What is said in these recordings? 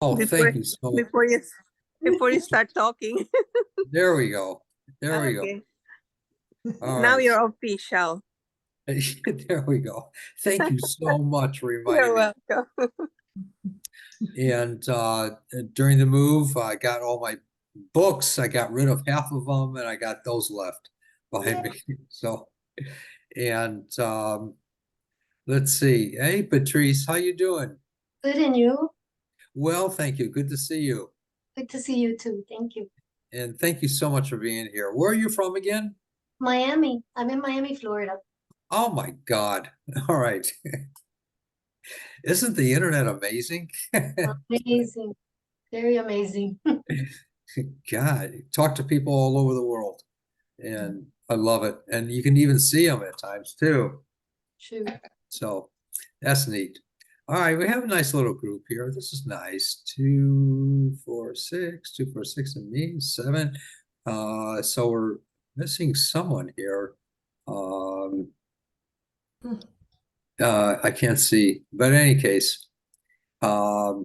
Oh, before thank you so much. before you before you start talking. There we go. There we go. Okay. All Now right. you're official. There we go. Thank you so much for You're reminding me. welcome. And during the move, I got all my books. I got rid of half of them, and I got those left behind me. So, and let's see. Hey, Patrice, how you doing? Good, and you? Well, thank you. Good to see you. Good to see you too. Thank you. And thank you so much for being here. Where are you from again? Miami. I'm in Miami, Florida. Oh my God. All right. Isn't the internet amazing? Amazing. Very amazing. God, talk to people all over the world, and I love it. And you can even see them at times too. True. So that's neat. All right, we have a nice little group here. This is nice. 246, 246, and me, 7. So we're missing someone here. Um, I can't see, but in any case, all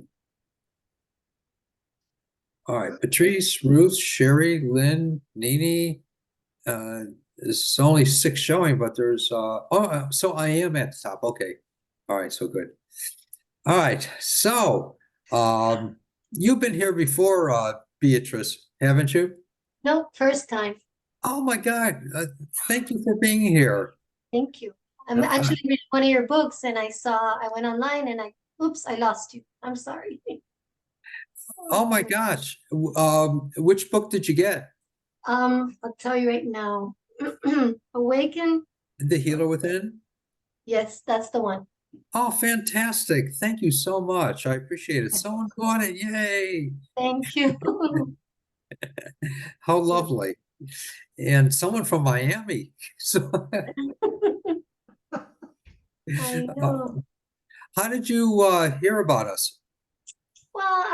right, Patrice, Ruth, Sherry, Lynn, Nini. There's only 6 showing, but there's so I am at the top. Okay. All right, so good. All right. So you've been here before, Beatrice, haven't you? No, first time. Oh my God. Thank you for being here. Thank you. I'm actually reading one of your books and I went online and oops, I lost you. I'm sorry. Oh my gosh. Which book did you get? I'll tell you right now. Awaken. The Healer Within? Yes, that's the one. Oh, fantastic. Thank you so much. I appreciate it. Someone bought it. Yay. Thank you. How lovely. And someone from Miami. So, I know. how did you hear about us? Well,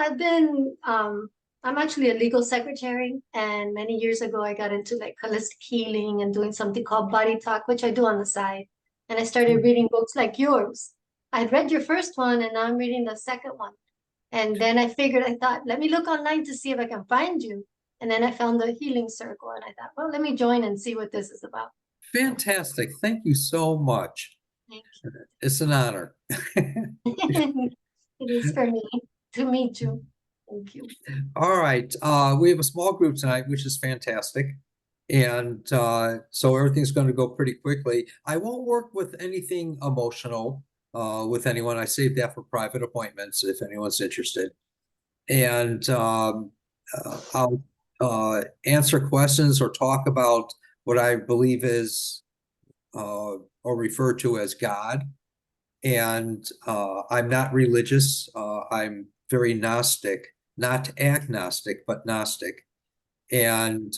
I'm actually a legal secretary, and many years ago I got into like holistic healing and doing something called body talk, which I do on the side. And I started reading books like yours. I had read your first one and now I'm reading the second one. And then I thought, let me look online to see if I can find you. And then I found the healing circle and I thought, well, let me join and see what this is about. Fantastic. Thank you so much. Thank you. It's an honor. It is for me to meet you. Thank you. All right. We have a small group tonight, which is fantastic. And so everything's going to go pretty quickly. I won't work with anything emotional with anyone. I save that for private appointments if anyone's interested. And I'll answer questions or talk about what I believe is or refer to as God. And I'm not religious. I'm very Gnostic, not agnostic, but Gnostic. And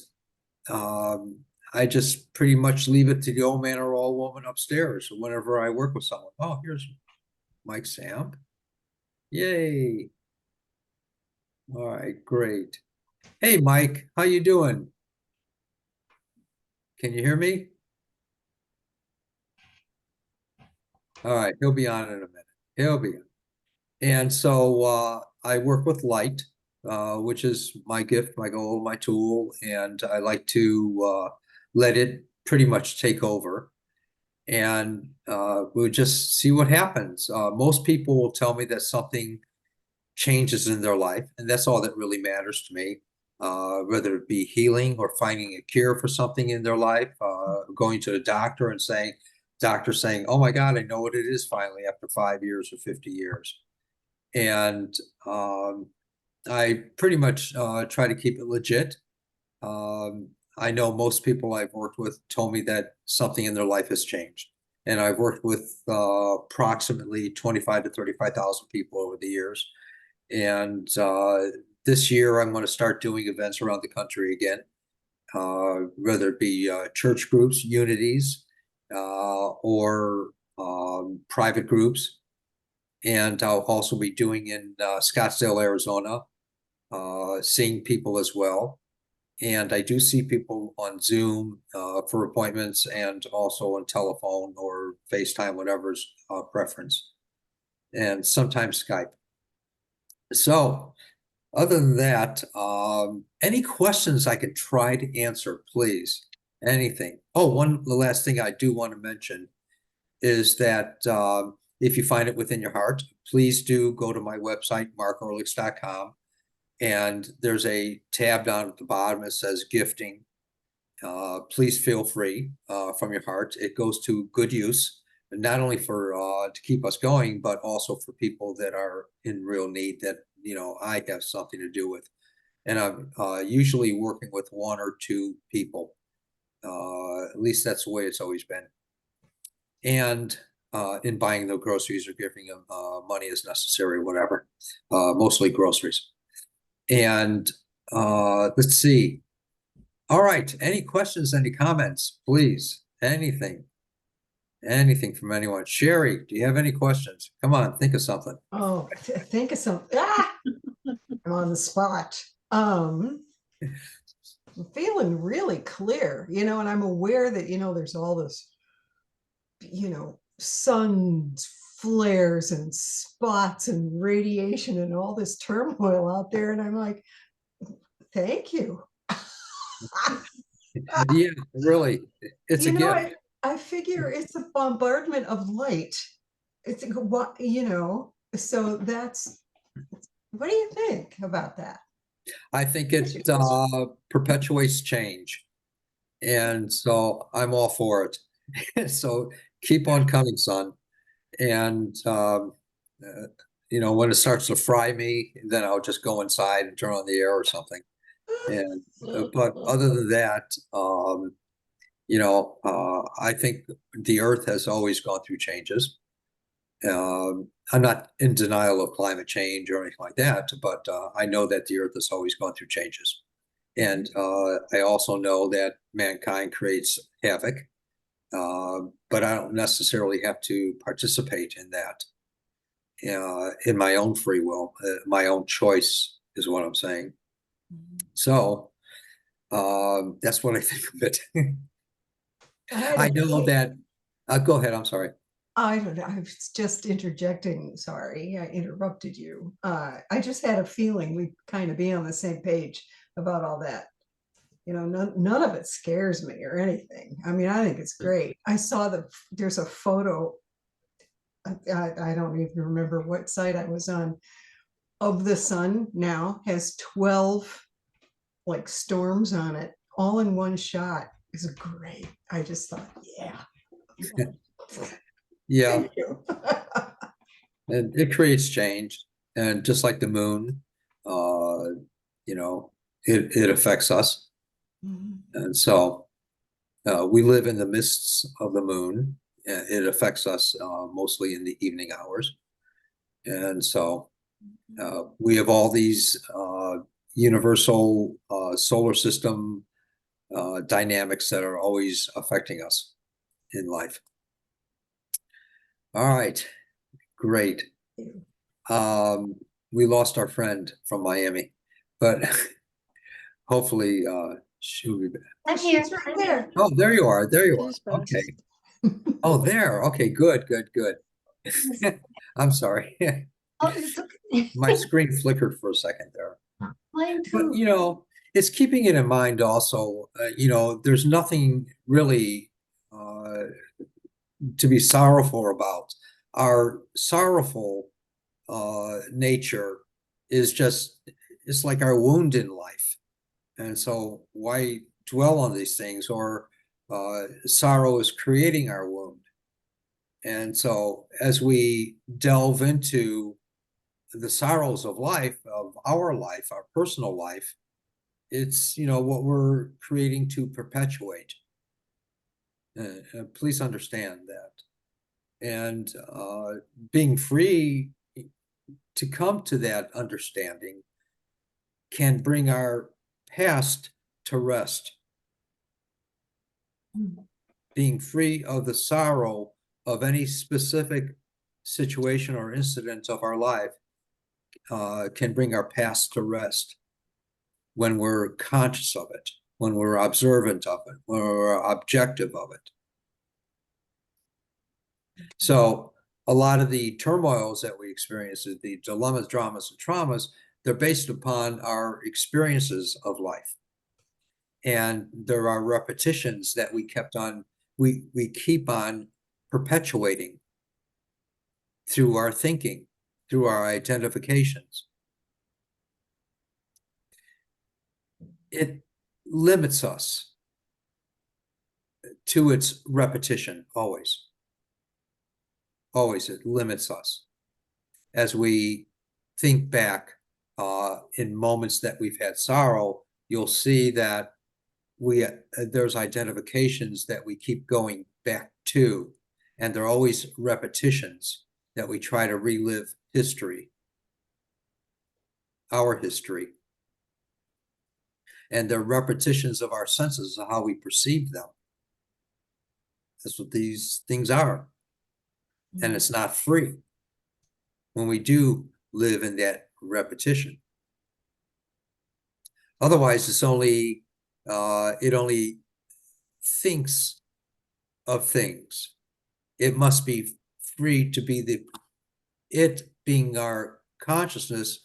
I just pretty much leave it to the old man or old woman upstairs whenever I work with someone. Oh, here's Mike Sam. Yay. All right, great. Hey, Mike, how you doing? Can you hear me? All right, he'll be on in a minute. He'll be on. And so I work with light, which is my gift, my goal, my tool, and I like to let it pretty much take over. And we'll just see what happens. Most people will tell me that something changes in their life, and that's all that really matters to me. Whether it be healing or finding a cure for something in their life, going to the doctor and doctor saying, "Oh my God, I know what it is finally after 5 years or 50 years." And I pretty much try to keep it legit. I know most people I've worked with told me that something in their life has changed. And I've worked with approximately 25 to 35,000 people over the years. And this year I'm going to start doing events around the country again, whether it be church groups, unities, or private groups. And I'll also be doing in Scottsdale, Arizona, seeing people as well. And I do see people on Zoom for appointments and also on telephone or FaceTime, whatever's preference, and sometimes Skype. So Other than that, any questions I can try to answer, please? Anything. Oh, the last thing I do want to mention is that if you find it within your heart, please do go to my website, markearlix.com, and there's a tab down at the bottom that says gifting. Please feel free from your heart. It goes to good use, not only for to keep us going, but also for people that are in real need that, I have something to do with. And I'm usually working with one or two people. At least that's the way it's always been. And in buying the groceries or giving them money as necessary, whatever, mostly groceries. And let's see. All right. Any questions, any comments, please? Anything from anyone? Sherry, do you have any questions? Come on, think of something. Oh, think of something. I'm on the spot. I'm feeling really clear, and I'm aware that, there's all this, sun flares and spots and radiation and all this turmoil out there. And I'm like, thank you. Yeah, really, it's a gift. I figure it's a bombardment of light. It's what, so that's, what do you think about that? I think it perpetuates change. And so I'm all for it. So keep on coming, son. And, when it starts to fry me, then I'll just go inside and turn on the air or something. And, but other than that, I think the earth has always gone through changes. I'm not in denial of climate change or anything like that, but I know that the earth has always gone through changes. And I also know that mankind creates havoc, but I don't necessarily have to participate in that in my own free will, my own choice is what I'm saying. So that's what I think of it. I know that. Go ahead. I'm sorry. I don't know. I was just interjecting. Sorry, I interrupted you. I just had a feeling we'd kind of be on the same page about all that. None of it scares me or anything. I mean, I think it's great. I saw there's a photo. I don't even remember what site I was on, of the sun now has 12 like storms on it, all in one shot. Is great. I just thought, yeah. Yeah. Thank you. And it creates change. And just like the moon, it affects us. And so we live in the mists of the moon. It affects us mostly in the evening hours. And so we have all these universal solar system dynamics that are always affecting us in life. All right, great. We lost our friend from Miami, but hopefully she'll be back. I'm here. She's right there. Oh, there you are. There you She's are. back. Okay. Oh, there. Okay, good. I'm sorry. Oh, it's okay. My screen flickered for a second there. Mine But, too. it's keeping it in mind also, there's nothing really to be sorrowful about. Our sorrowful nature is it's like our wound in life. And so why dwell on these things? Or sorrow is creating our wound. And so as we delve into the sorrows of life, of our personal life, it's, what we're creating to perpetuate. Please understand that. And being free to come to that understanding can bring our past to rest. Being free of the sorrow of any specific situation or incident of our life can bring our past to rest when we're conscious of it, when we're observant of it, when we're objective of it. So a lot of the turmoils that we experience, the dilemmas, dramas, and traumas, they're based upon our experiences of life. And there are repetitions that we keep on perpetuating through our thinking, through our identifications. It limits us to its repetition, always. Always, it limits us. As we think back in moments that we've had sorrow, you'll see that there's identifications that we keep going back to, and they're always repetitions that we try to relive history, our history. And they're repetitions of our senses, of how we perceive them. That's what these things are. And it's not free when we do live in that repetition. Otherwise, it only thinks of things. It must be free to be it being our consciousness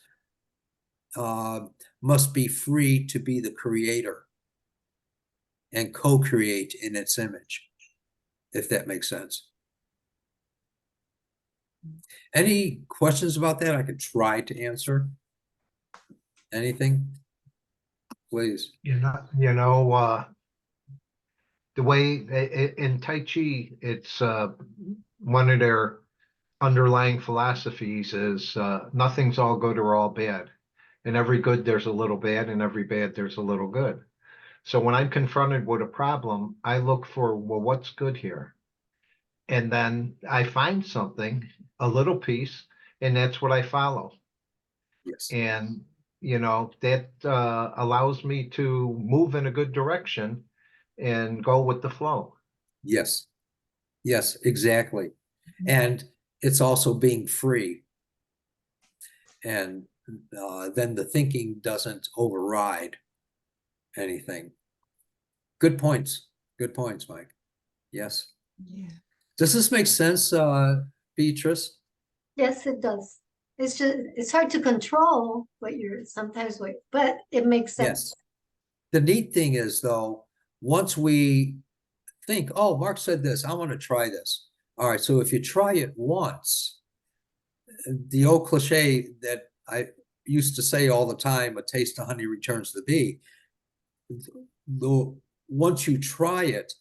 must be free to be the creator and co-create in its image, if that makes sense. Any questions about that I could try to answer? Anything? Please. The way in Tai Chi, it's one of their underlying philosophies is nothing's all good or all bad. In every good, there's a little bad, and every bad, there's a little good. So when I'm confronted with a problem, I look for, well, what's good here? And then I find something, a little piece, and that's what I follow. Yes. And, that allows me to move in a good direction and go with the flow. Yes. Yes, exactly. And it's also being free. And then the thinking doesn't override anything. Good points. Good points, Mike. Yes. Yeah. Does this make sense, Beatrice? Yes, it does. It's hard to control but it makes sense. Yes. The neat thing is, though, once we think, oh, Mark said this, I want to try this. All right, so if you try it once, the old cliche that I used to say all the time, a taste of honey returns the bee. Once you try it,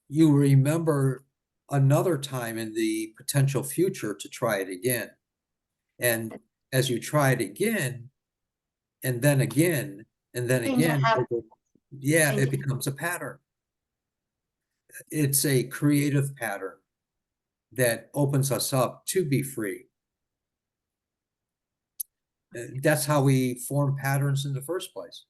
you remember another time in the potential future to try it again. And as you try it again, and then again, and then Things are again, happening. yeah, it Thank you. becomes a pattern. It's a creative pattern that opens us up to be free. That's how we form patterns in the first place.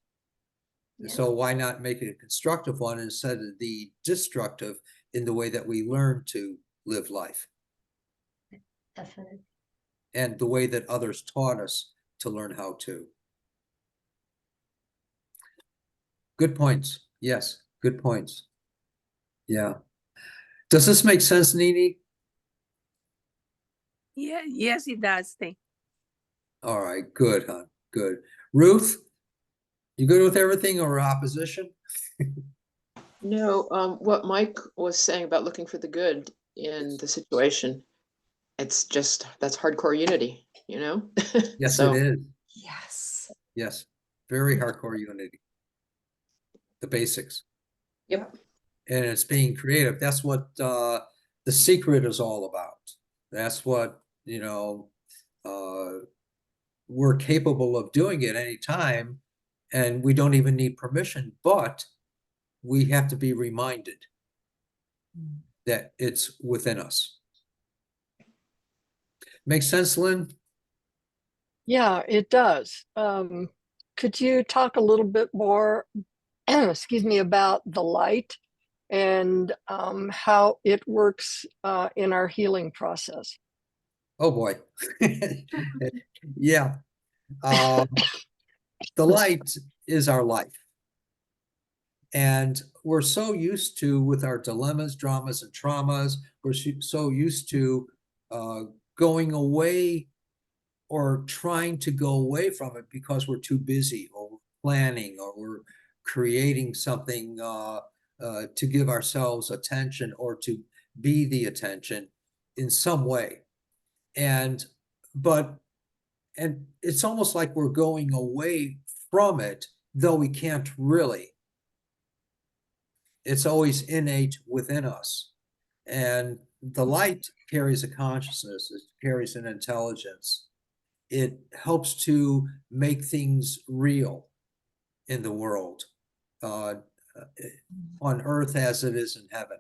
Yeah. So why not make it a constructive one instead of the destructive in the way that we learn to live life Definitely. and the way that others taught us to learn how to. Good points. Yes, good points. Yeah. Does this make sense, Nini? Yeah, yes, it does. Thank. All right, good, hon. Good. Ruth, you good with everything or opposition? No, what Mike was saying about looking for the good in the situation, it's just, that's hardcore unity, Yes, So, it is. Yes. Yes, very hardcore unity. The basics. yep. And it's being creative. That's what the secret is all about. That's what, we're capable of doing at any time, and we don't even need permission, but we have to be reminded that it's within us. Make sense, Lynn? Yeah, it does. Could you talk a little bit more, excuse me, about the light and how it works in our healing process? Oh boy. Yeah. The light is our life. And we're so used to, with our dilemmas, dramas, and traumas, we're so used to going away or trying to go away from it because we're too busy, or we're planning, or we're creating something to give ourselves attention, or to be the attention in some way. And it's almost like we're going away from it, though we can't really. It's always innate within us. And the light carries a consciousness, it carries an intelligence. It helps to make things real in the world, on earth as it is in heaven.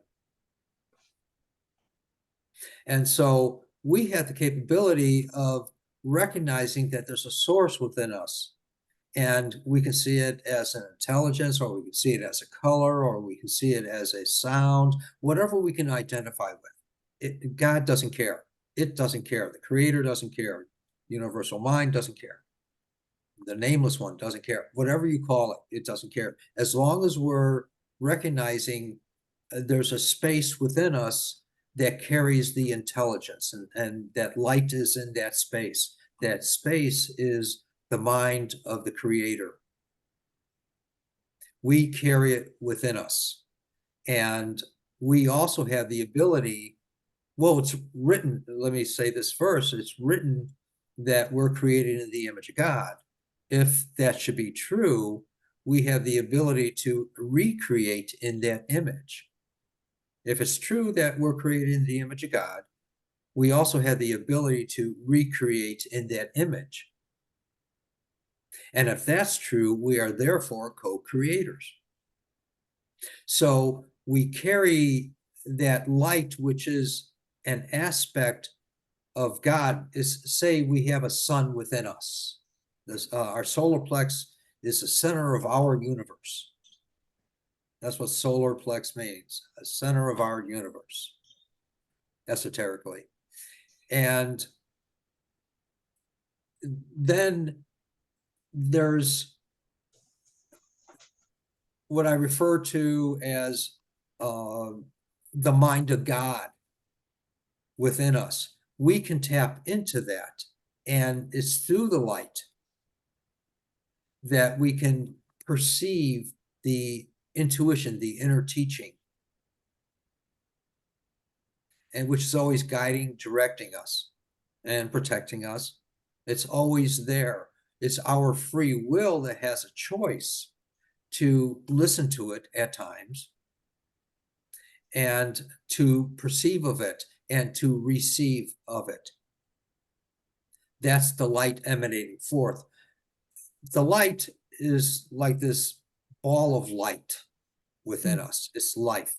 And so we have the capability of recognizing that there's a source within us, and we can see it as an intelligence, or we can see it as a color, or we can see it as a sound, whatever we can identify with. God doesn't care. It doesn't care. The Creator doesn't care. Universal mind doesn't care. The nameless one doesn't care. Whatever you call it, it doesn't care. As long as we're recognizing there's a space within us that carries the intelligence, and that light is in that space. That space is the mind of the Creator. We carry it within us. And we also have the ability, well, it's written, let me say this first, it's written that we're created in the image of God. If that should be true, we have the ability to recreate in that image. If it's true that we're created in the image of God, we also have the ability to recreate in that image. And if that's true, we are therefore co-creators. So we carry that light, which is an aspect of God. Is, say we have a sun within us. Our solar plex is the center of our universe. That's what solar plex means, a center of our universe, esoterically. And then there's what I refer to as the mind of God within us. We can tap into that, and it's through the light that we can perceive the intuition, the inner teaching, and which is always guiding, directing us, and protecting us. It's always there. It's our free will that has a choice to listen to it at times, and to perceive of it, and to receive of it. That's the light emanating forth. The light is like this ball of light within us. It's life.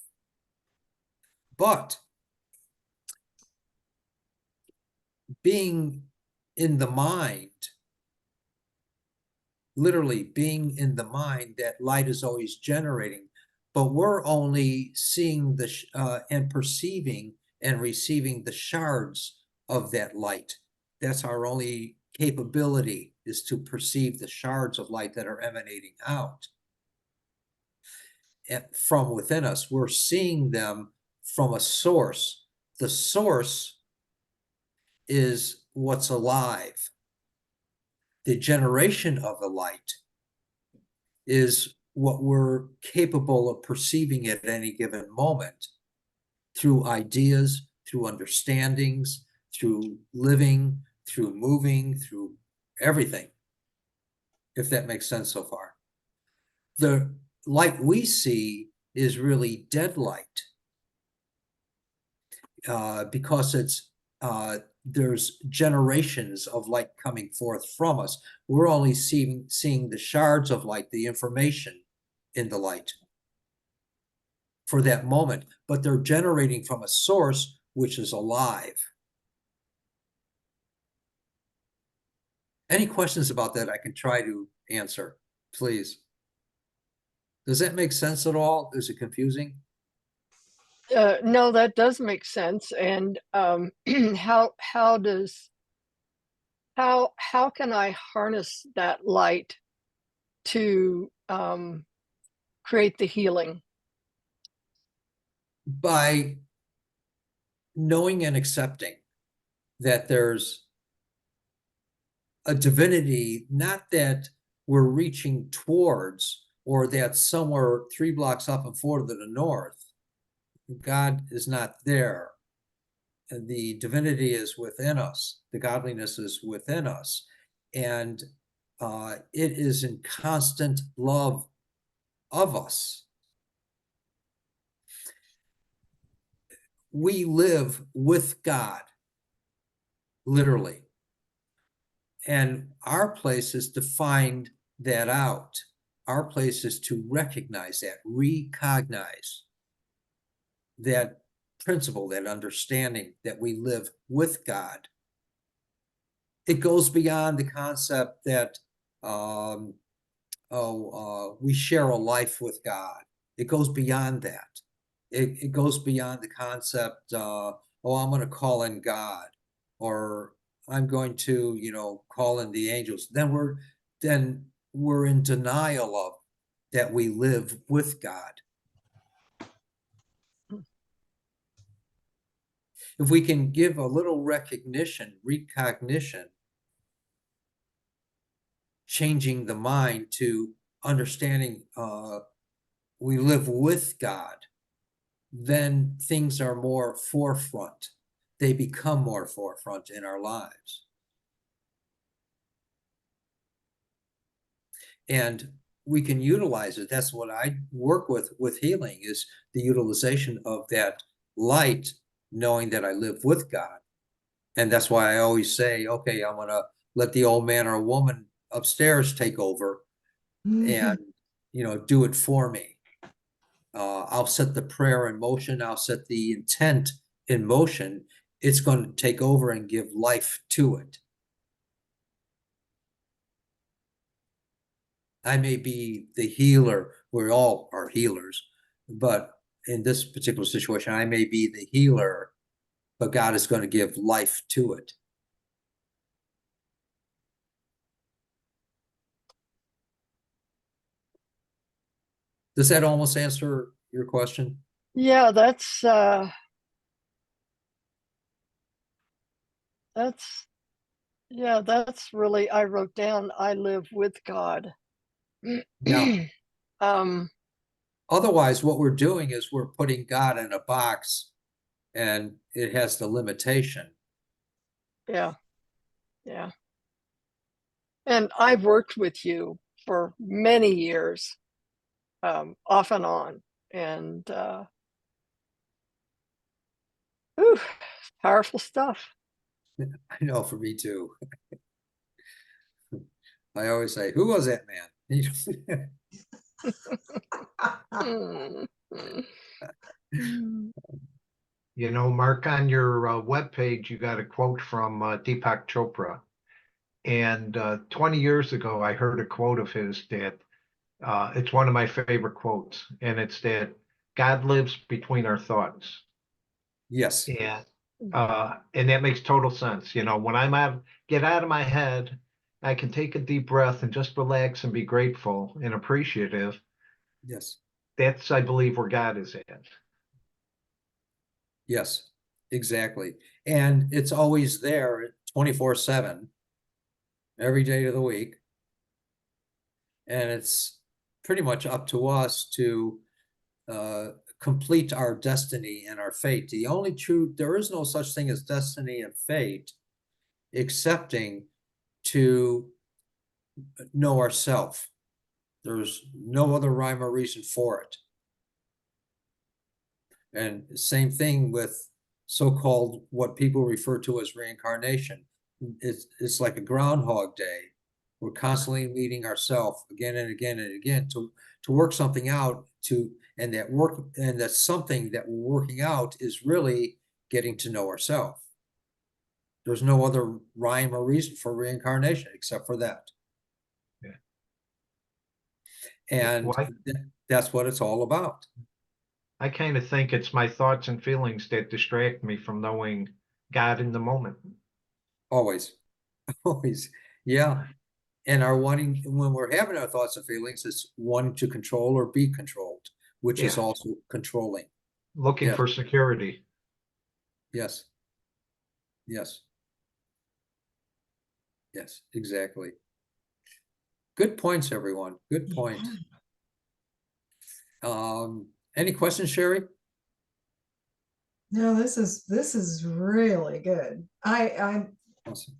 But being in the mind, literally being in the mind, that light is always generating, but we're only seeing and perceiving and receiving the shards of that light. That's our only capability, is to perceive the shards of light that are emanating out from within us. We're seeing them from a source. The source is what's alive. The generation of the light is what we're capable of perceiving at any given moment, through ideas, through understandings, through living, through moving, through everything, if that makes sense so far. The light we see is really dead light, because it's there's generations of light coming forth from us. We're only seeing the shards of light, the information in the light for that moment, but they're generating from a source which is alive. Any questions about that I can try to answer, please? Does that make sense at all? Is it confusing? No, that does make sense. And how can I harness that light to create the healing? By knowing and accepting that there's a divinity, not that we're reaching towards or that somewhere 3 blocks up and 4 to the north. God is not there. And the divinity is within us. The godliness is within us. And it is in constant love of us. We live with God, literally. And our place is to find that out. Our place is to recognize that, recognize that principle, that understanding that we live with God. It goes beyond the concept that we share a life with God. It goes beyond that. It goes beyond the concept, I'm going to call in God, or I'm going to, call in the angels. Then we're in denial of that we live with God. If we can give a little recognition, changing the mind to understanding we live with God, then things are more forefront. They become more forefront in our lives. And we can utilize it. That's what I work with healing, is the utilization of that light, knowing that I live with God. And that's why I always say, okay, I'm going to let the old man or woman upstairs take over and, do it for me. I'll set the prayer in motion. I'll set the intent in motion. It's going to take over and give life to it. I may be the healer. We all are healers, but in this particular situation, I may be the healer, but God is going to give life to it. Does that almost answer your question? Yeah, that's really, I wrote down, I live with God. Yeah. Um, Otherwise, what we're doing is we're putting God in a box, and it has the limitation. yeah, yeah. And I've worked with you for many years, off and on, and whew, powerful stuff. I know, for me too. I always say, who was that man? Mm, mm, mm. Mark, on your webpage, you got a quote from Deepak Chopra. And 20 years ago, I heard a quote of his that it's one of my favorite quotes. And it's that God lives between our thoughts. Yes. And that makes total sense. When get out of my head, I can take a deep breath and just relax and be grateful and appreciative. Yes. That's, I believe, where God is at. Yes, exactly. And it's always there 24/7, every day of the week. And it's pretty much up to us to complete our destiny and our fate. There is no such thing as destiny and fate, excepting to know ourselves. There's no other rhyme or reason for it. And same thing with so-called what people refer to as reincarnation. It's like a Groundhog Day. We're constantly meeting ourselves again and again and again to work something out, and that something that we're working out is really getting to know ourselves. There's no other rhyme or reason for reincarnation except for that. Yeah. And Well, that's what it's all about. I kind of think it's my thoughts and feelings that distract me from knowing God in the moment. Always. Always. Yeah. And our wanting, when we're having our thoughts and feelings, is wanting to control or be controlled, which is Yeah. also controlling. Looking Yes. for security. Yes. Yes. Yes, exactly. Good points, everyone. Good Yeah. point. Any questions, Sherry? No, this is really good. Awesome.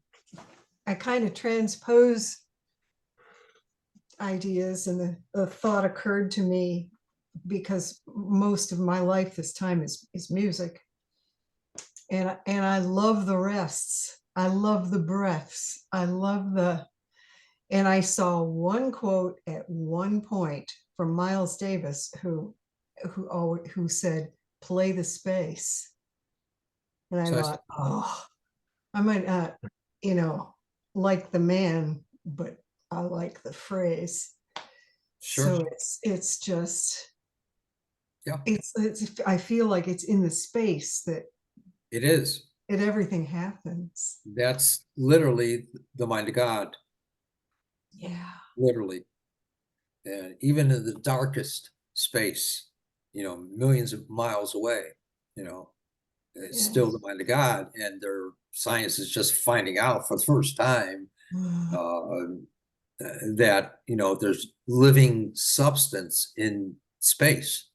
I kind of transpose ideas, and the thought occurred to me because most of my life this time is music. And I love the rests. I love the breaths. I love and I saw one quote at one point from Miles Davis who said, "Play the space." And I So thought, oh, I might not, you know, like the man, but I like the phrase. sure. So it's just Yeah, it's I feel like it's in the space that it is. everything happens. That's literally the mind of God, Yeah. literally. And even in the darkest space, millions of miles away, you know, it's still the Yes. mind of God. And their science is just finding out for the first time that, there's living substance in space.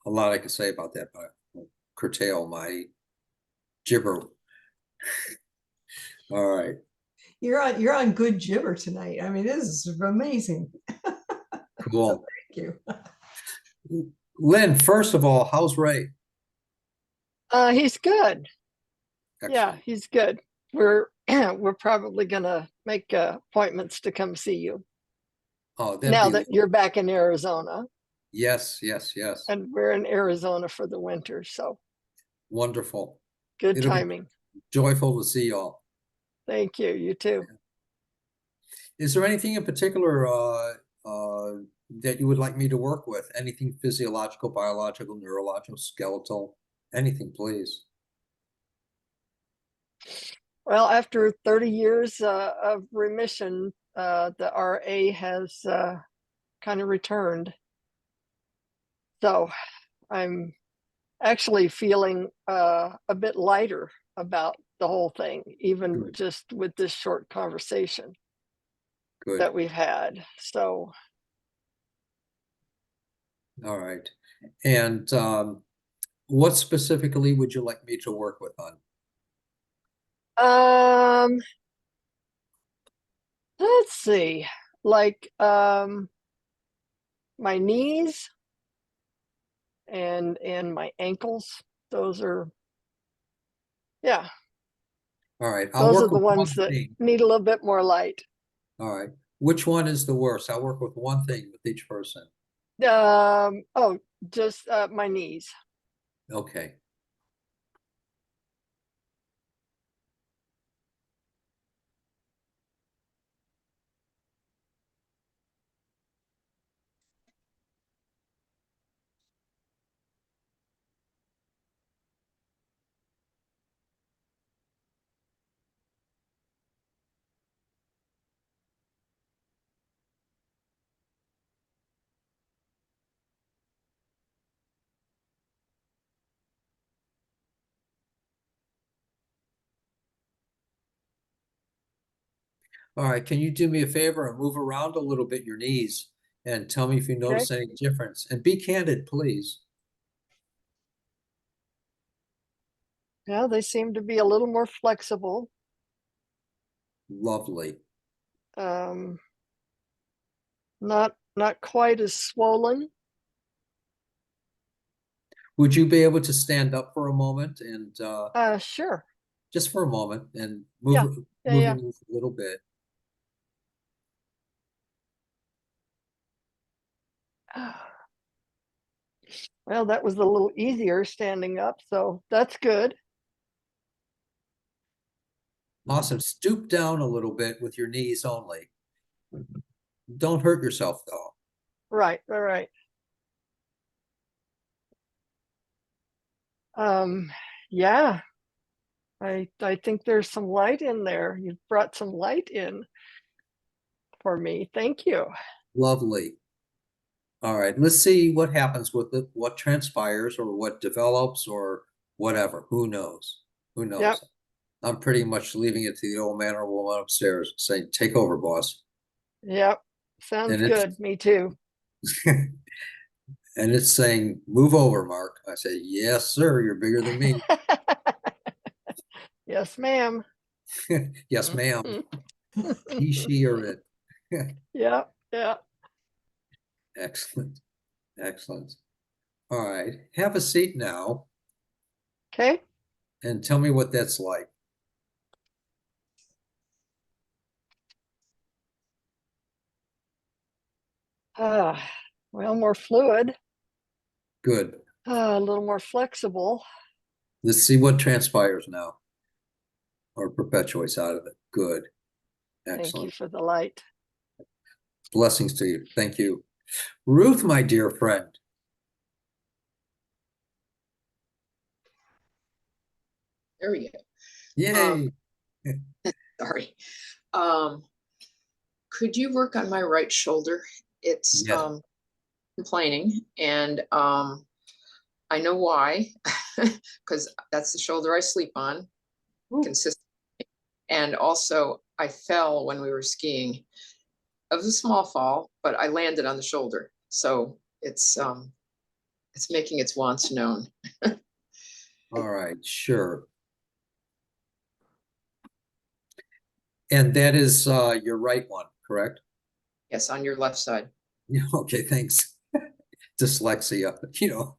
A lot I can say about that, but I'll curtail my gibber. All right. You're on good gibber tonight. I mean, this is amazing. Cool. Thank you. Lynn, first of all, how's Ray? He's good. Yeah, Excellent. he's good. We're we're probably gonna make appointments to come see you Oh, that'd now be that you're back in Arizona, yes, yes, yes. and we're in Arizona for the winter. So Wonderful. good It'll be timing. joyful to see y'all. Thank you. You too. Is there anything in particular that you would like me to work with? Anything physiological, biological, neurological, skeletal, anything, please. Well, after 30 years of remission, the RA has kind of returned. So I'm actually feeling a bit lighter about the whole thing, even Good. just with this short conversation Good. that we've had. So, All right. And what specifically would you like me to work with on? let's see, like my knees and my ankles. Those are, yeah, All right. I'll those are work the with one ones that thing. need a little bit more light. All right. Which one is the worst? I'll work with one thing with each person. Oh, just my knees. Okay. All right. Can you do me a favor and move around a little bit your knees and tell me if you Okay. notice any difference? And be candid, please. Yeah, they seem to be a little more flexible. Lovely. Um, not quite as swollen. Would you be able to stand up for a moment and Sure. just for a moment and Yeah. move Yeah, move yeah. your knees a little bit? Well, that was a little easier standing up, so that's good. Awesome. Stoop down a little bit with your knees only. Don't hurt yourself though. Right, all right. Yeah, I think there's some light in there. You brought some light in for me. Thank you. Lovely. All right. Let's see what happens with it, what transpires or what develops or whatever. Who knows? Who knows? Yep. I'm pretty much leaving it to the old man or woman upstairs, saying, "Take over, boss." Yep. Sounds And it's good. Me too. and it's saying, "Move over, Mark." I say, "Yes, sir. You're bigger than me." Yes, ma'am. Yes, ma'am. Mhm. He, she, or it. Yeah, yeah. Excellent. Excellent. All right. Have a seat now Okay. and tell me what that's like. Uh, well, more fluid, Good. a little more flexible. Let's see what transpires now or perpetuates out of it. Good. Thank you Excellent. for the light. Blessings to you. Thank you. Ruth, my dear friend. There we go. Yay. Sorry. Um, could you work on my right shoulder? It's Yes. complaining, and I know why, because that's the shoulder I sleep on consistently. And also, I fell when we were skiing. It was a small fall, but I landed on the shoulder, so it's making its wants known. All right. Sure. And that is your right one, correct? Yes, on your left side. Yeah. Okay. Thanks. Dyslexia, you know.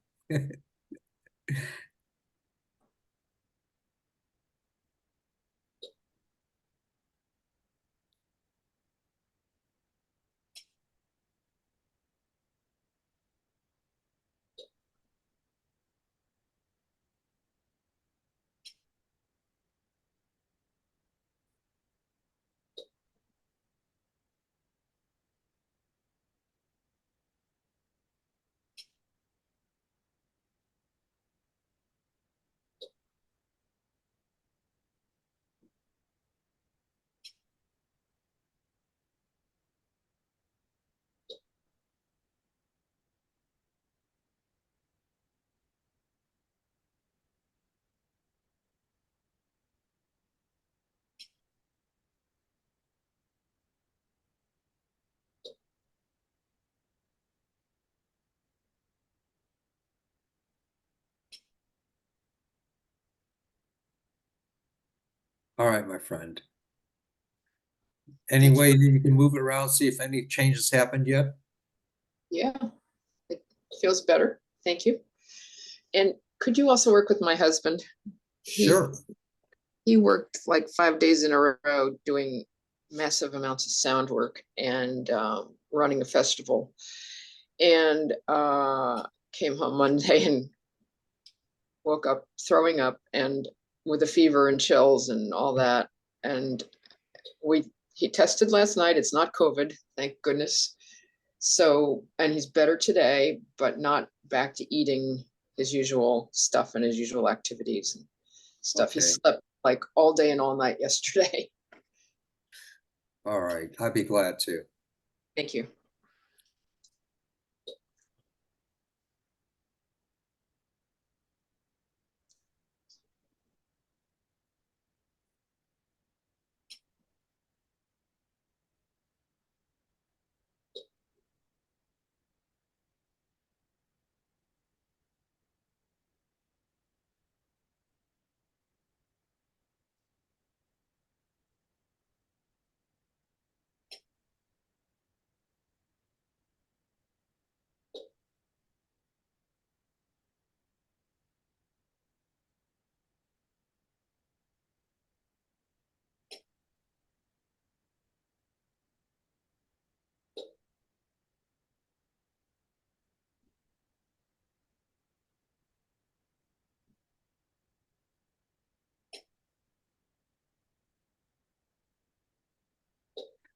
All right, my friend. Any Thank you way for- you can move it around, see if any changes happened yet? Yeah, it feels better. Thank you. And could you also work with my husband? Sure. He worked like 5 days in a row doing massive amounts of sound work and running a festival. And came home Monday and woke up throwing up and with a fever and chills and all that. And he tested last night. It's not COVID, thank goodness. So, and he's better today, but not back to eating his usual stuff and his usual activities and stuff. He Okay. slept like all day and all night yesterday. All right. I'd be glad to. Thank you.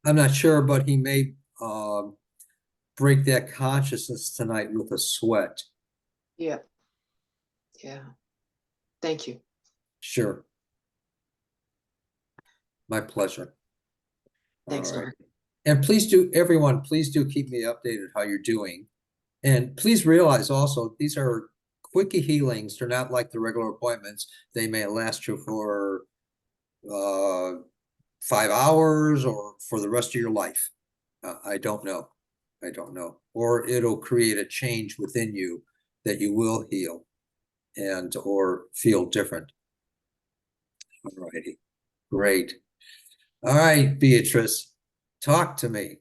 I'm not sure, but he may break that consciousness tonight with a sweat. Yeah. Yeah. Thank you. Sure. My pleasure. Thanks, All right. Mark. And please do, everyone, please do keep me updated how you're doing. And please realize also, these are quickie healings. They're not like the regular appointments. They may last you for 5 hours or for the rest of your life. I don't know. I don't know. Or it'll create a change within you that you will heal and or feel different. All righty. Great. All right, Beatrice, talk to me.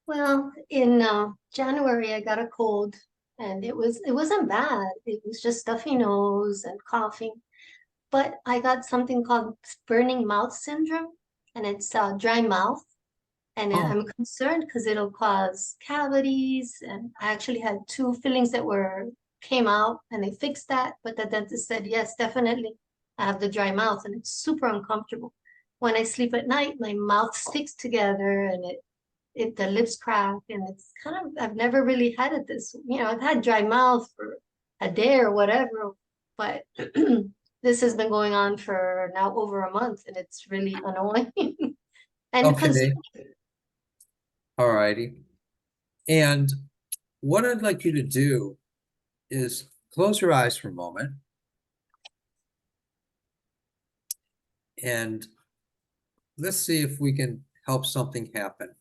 Well, in January, I got a cold, and it wasn't bad. It was just stuffy nose and coughing. But I got something called burning mouth syndrome, and it's dry mouth. And Oh. I'm concerned because it'll cause cavities. And I actually had two fillings that came out, and they fixed that. But the dentist said, yes, definitely, I have the dry mouth, and it's super uncomfortable. When I sleep at night, my mouth sticks together, and the lips crack, and it's kind of, I've never really had it this, I've had dry mouth for a day or whatever, but this has been going on for now over a month, and it's really annoying. And Okay. All righty. And what I'd like you to do is close your eyes for a moment. And let's see if we can help something happen.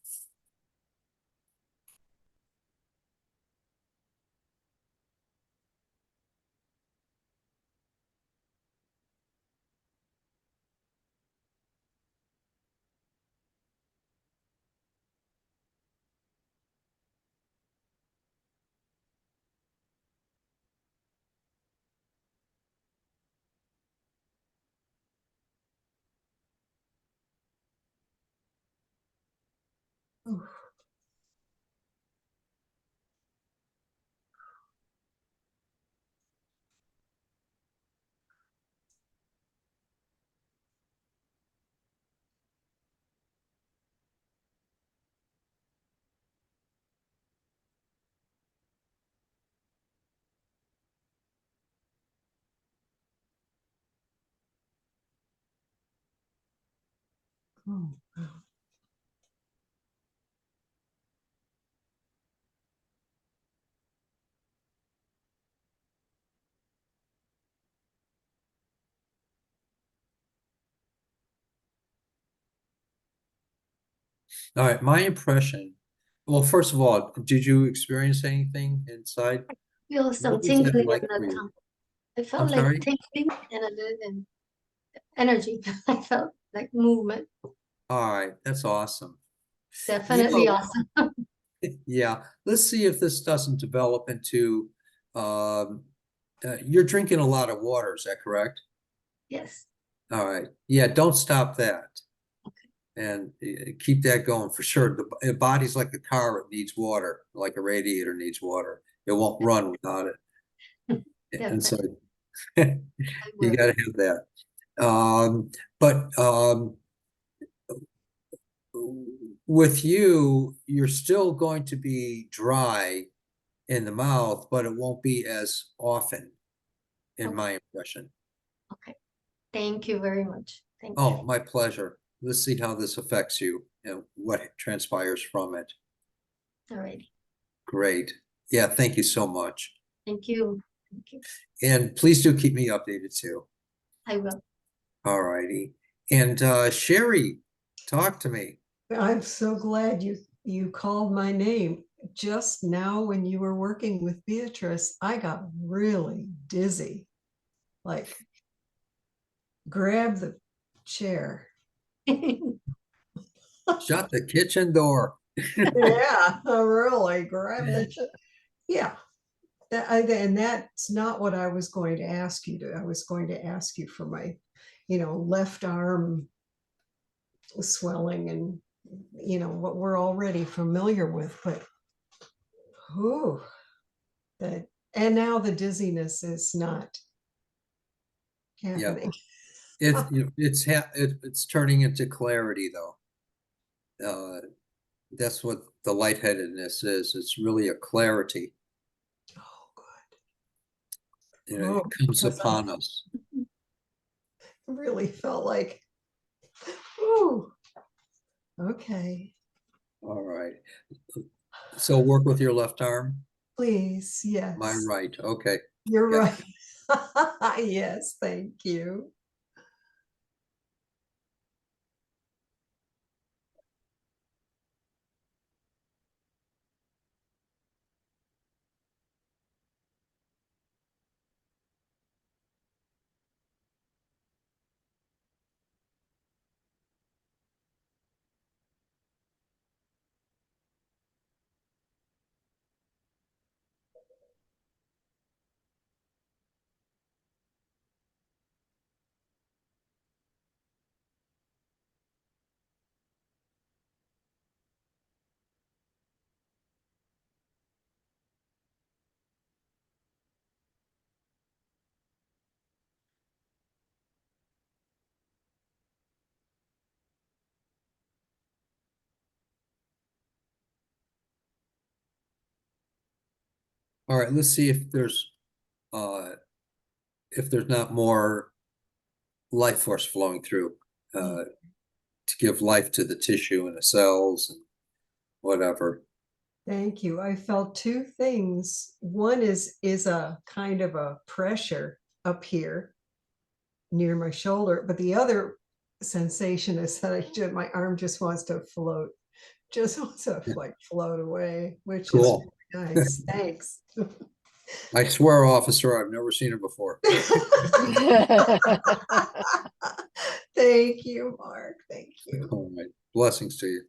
Ooh. Oh, wow. All right, my impression. Well, first of all, did you experience anything inside? feel some What was that tingling in like the for you? tongue. I I'm felt like sorry? tingling and a little and energy. I felt like movement. All right, that's awesome. Definitely awesome. Yeah, let's see if this doesn't develop into you're drinking a lot of water, is that correct? Yes. All right. Yeah, don't stop that. And keep that going for sure. The body's like a car, it needs water, like a radiator needs water. It won't run without it. And so I you will. got to have that. But with you, you're still going to be dry in the mouth, but it won't be as often, in Okay. my impression. Okay. Thank you very much. Thank you. Oh, my pleasure. Let's see how this affects you and what transpires from it. Alrighty. Great. Yeah, thank you so much. Thank you. Thank you. And please do keep me updated too. I will. All righty. And Sherry, talk to me. I'm so glad you called my name. Just now when you were working with Beatrice, I got really dizzy. Like, grab the chair. Shut the kitchen door. Yeah, really grab the chair. Yeah. And that's not what I was going to ask you to. I was going to ask you for my, left arm swelling and, what we're already familiar with, but whew, and now the dizziness is not Yeah. happening. It's turning into clarity though. That's what the lightheadedness is. It's really a clarity. Oh, good. It comes Because I upon us. really felt like, ooh, okay. All right. So work with your left arm. please, yes. My right. Okay. You're Yeah. right. Yes, thank you. All right, let's see if there's not more life force flowing through to give life to the tissue and the cells and whatever. Thank you. I felt two things. One is a kind of a pressure up here near my shoulder, but the other sensation is that my arm just wants to float, just wants to like float away, which is Cool. really nice. Thanks. I swear, officer, I've never seen her before. Thank you, Mark. Thank you. All right. Blessings to you.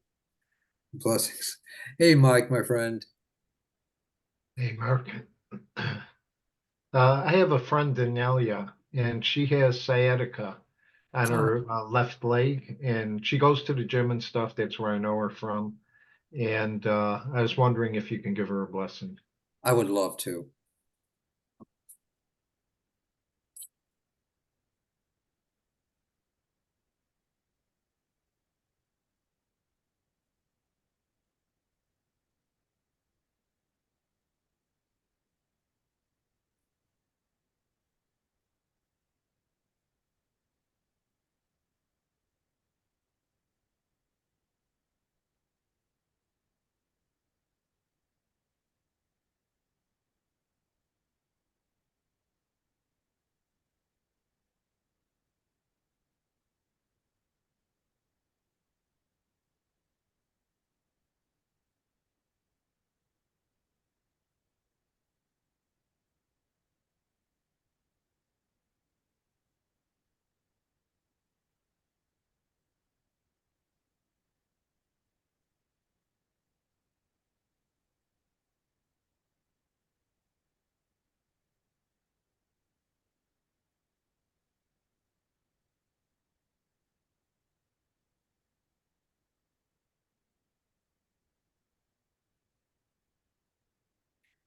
Blessings. Hey, Mike, my friend. Hey, Mark. I have a friend, Danelia, and she has sciatica on her left leg, and she goes to the gym and stuff. That's where I know her from. And I was wondering if you can give her a blessing. I would love to.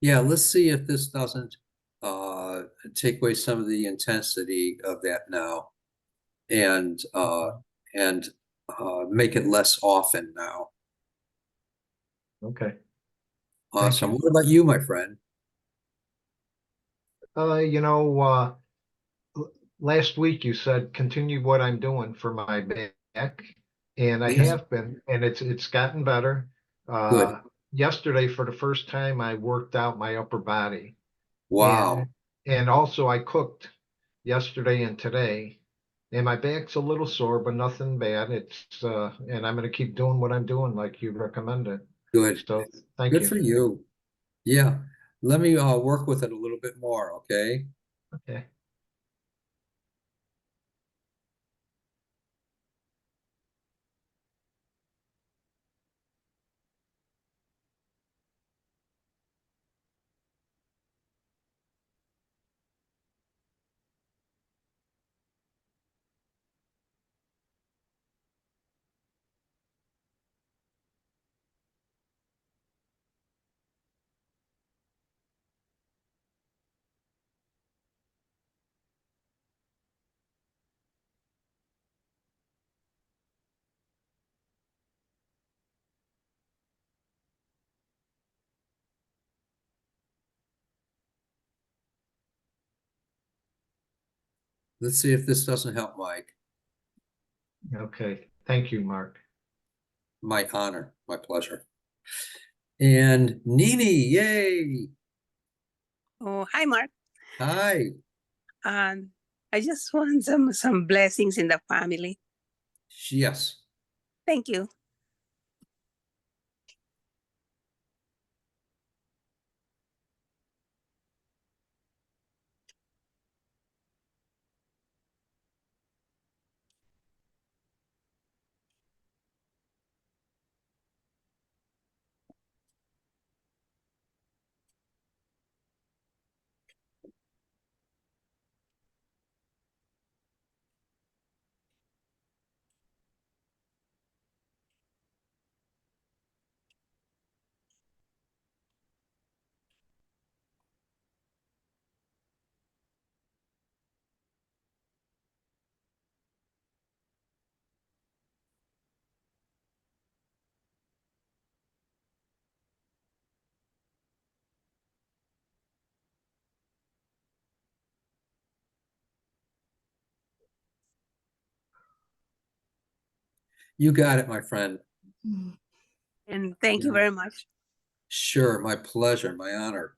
Yeah, let's see if this doesn't take away some of the intensity of that now and and make it less often now. Okay. Thank Awesome. you. What about you, my friend? You know, last week you said continue what I'm doing for my back, and I Yes. have been, and it's gotten better. Good. Yesterday, for the first time, I worked out my upper body, Wow. and also I cooked yesterday and today, and my back's a little sore, but nothing bad. And I'm gonna keep doing what I'm doing like you recommended. Good. So thank Good you. for you. Yeah. Let me work with it a little bit more, okay? Okay. Let's see if this doesn't help, Mike. Okay. Thank you, Mark. My honor, my pleasure. And Nini, yay. Oh, hi, Mark. Hi. I just want some blessings in the family. Yes. Thank you. You got it, my friend. And thank you Yeah. very much. Sure, my pleasure, my honor.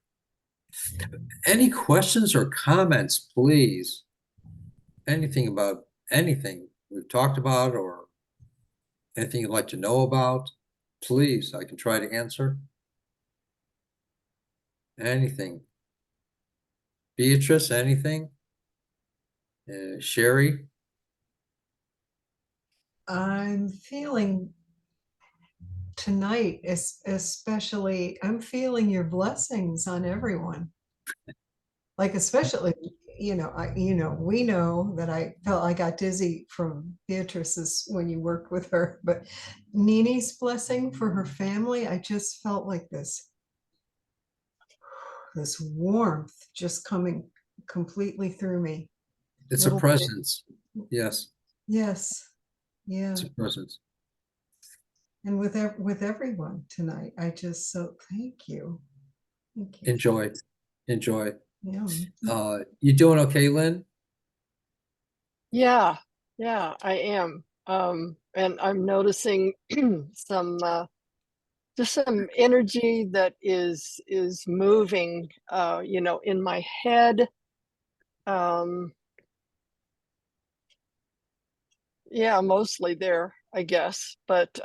Any questions or comments, please? Anything about anything we've talked about or anything you'd like to know about? Please, I can try to answer. Anything. Beatrice, anything? Sherry? I'm feeling tonight, especially, I'm feeling your blessings on everyone. Like especially, we know that I felt I got dizzy from Beatrice's when you worked with her, but Nini's blessing for her family, I just felt like this warmth just coming completely through me. It's a Little bit. presence. Yes, Yes, yeah. it's a presence. And with everyone tonight, I just so thank you. Thank you. Enjoy. Enjoy. Yeah. You doing okay, Lynn? Yeah, yeah, I am. And I'm noticing some just some energy that is moving in my head. Um, yeah, mostly there, I guess. But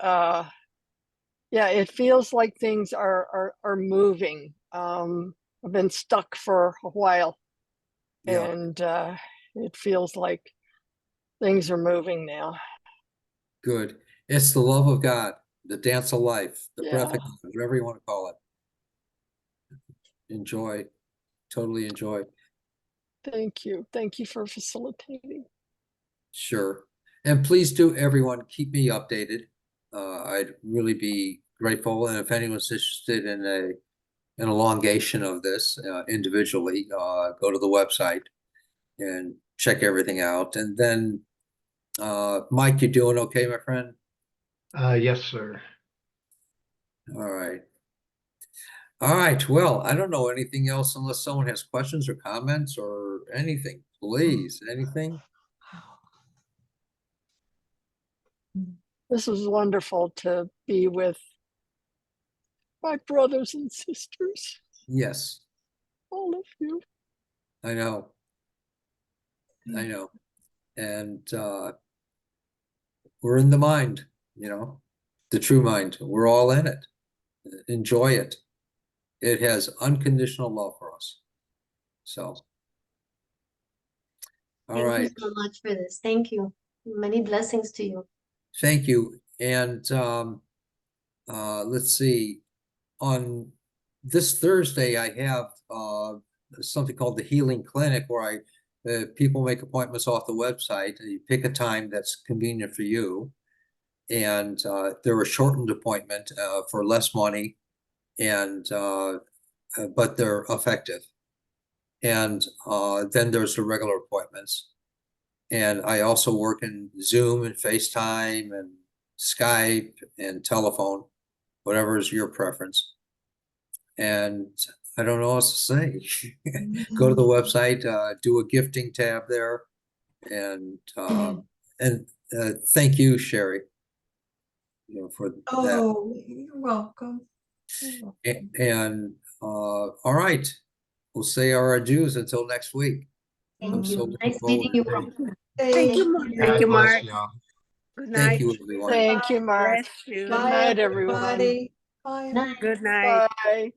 yeah, it feels like things are moving. I've been stuck for a while, Yeah, and it feels like things are moving now. good. It's the love of God, the dance of life, the breath Yeah, of God, whatever you want to call it. Enjoy. Totally enjoy. thank you. Thank you for facilitating. Sure. And please do, everyone, keep me updated. I'd really be grateful. And if anyone's interested in an elongation of this individually, go to the website and check everything out. And then, Mike, you doing okay, my friend? Yes, sir. All right. All right. Well, I don't know anything else unless someone has questions or comments or anything. Please, anything? This was wonderful to be with my brothers and sisters, Yes, all of you. I know. I know. And we're in the mind, the true mind. We're all in it. Enjoy it. It has unconditional love for us. So, all Thank you right. so much for this. Thank you. Many blessings to you. Thank you. And let's see. On this Thursday, I have something called the Healing Clinic where people make appointments off the website and you pick a time that's convenient for you. And they're a shortened appointment for less money, and but they're effective. And then there's the regular appointments. And I also work in Zoom and FaceTime and Skype and telephone, whatever is your preference. And I don't know what else to say. Go to the website, do a gifting tab there, and thank you, Sherry, for that. Oh, you're welcome. You're welcome. And all right, we'll say our adieus until next week. I'm Thank so you. looking Nice forward meeting to you. it. Thank you, Mark. Thank you, God bless Mark. y'all. Good Thank night. you, everyone. Thank you, Mark. Bless you. Good Bye, night, everyone. everybody. Bye. Night. Good night. Bye.